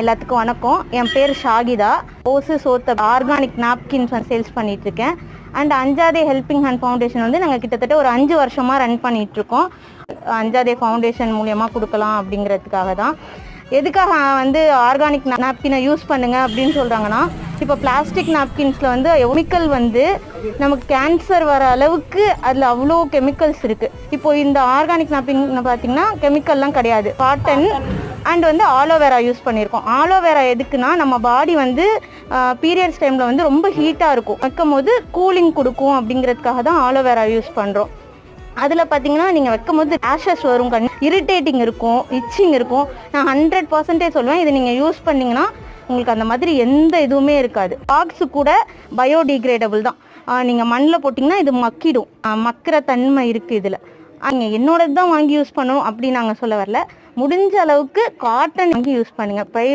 எல்லாத்துக்கும் வணக்கம். என் பேர் ஷாகிதா. ஓசு சோத்த ஆர்கானிக் நாப்கின்ஸ் சேல்ஸ் பண்ணிட்டு இருக்கேன். And Anjathe helping hand foundation வந்து நாங்கள் கிட்டத்தட்ட ஒரு 5 வருஷமா ரன் பண்ணிட்டு இருக்கோம். அஞ்சாதே ஃபவுண்டேஷன் மூலியமா கொடுக்கலாம் அப்படிங்கிறதுக்காக தான். எதுக்காக வந்து ஆர்கானிக் நாப்கினை யூஸ் பண்ணுங்க அப்படின்னு சொல்றாங்கன்னா, இப்போ பிளாஸ்டிக் நாப்கின்ஸ்ல வந்து கெமிக்கல் வந்து நமக்கு கேன்சர் வர அளவுக்கு அதில் அவ்வளோ கெமிக்கல்ஸ் இருக்கு. இப்போ இந்த ஆர்கானிக் நாப்கின் பார்த்தீங்கன்னா கெமிக்கல்லாம் கிடையாது. காட்டன் அண்ட் வந்து ஆலோவேரா யூஸ் பண்ணியிருக்கோம். ஆலோவேரா எதுக்குன்னா, நம்ம பாடி வந்து பீரியட்ஸ் டைமில் வந்து ரொம்ப ஹீட்டாக இருக்கும், வைக்கும் போது கூலிங் கொடுக்கும் அப்படிங்கிறதுக்காக தான் ஆலோவேரா யூஸ் பண்ணுறோம். அதில் பார்த்தீங்கன்னா நீங்கள் வைக்கும் போது ரேஷஸ் வரும், இரிட்டேட்டிங் இருக்கும், இச்சிங் இருக்கும். நான் 100% சொல்லுவேன், இதை நீங்கள் யூஸ் பண்ணிங்கன்னா உங்களுக்கு அந்த மாதிரி எந்த இதுவுமே இருக்காது. பாக்ஸு கூட பயோடிகிரேடபிள் தான். நீங்கள் மண்ணில் போட்டிங்கன்னா இது மக்கிடும், மக்கிற தன்மை இருக்குது இதில். நீங்கள் என்னோடது தான் வாங்கி யூஸ் பண்ணணும் அப்படி நாங்கள் சொல்ல வரல. முடிஞ்ச அளவுக்கு காட்டன் வாங்கி யூஸ் பண்ணுங்கள். ப்ரைவேட்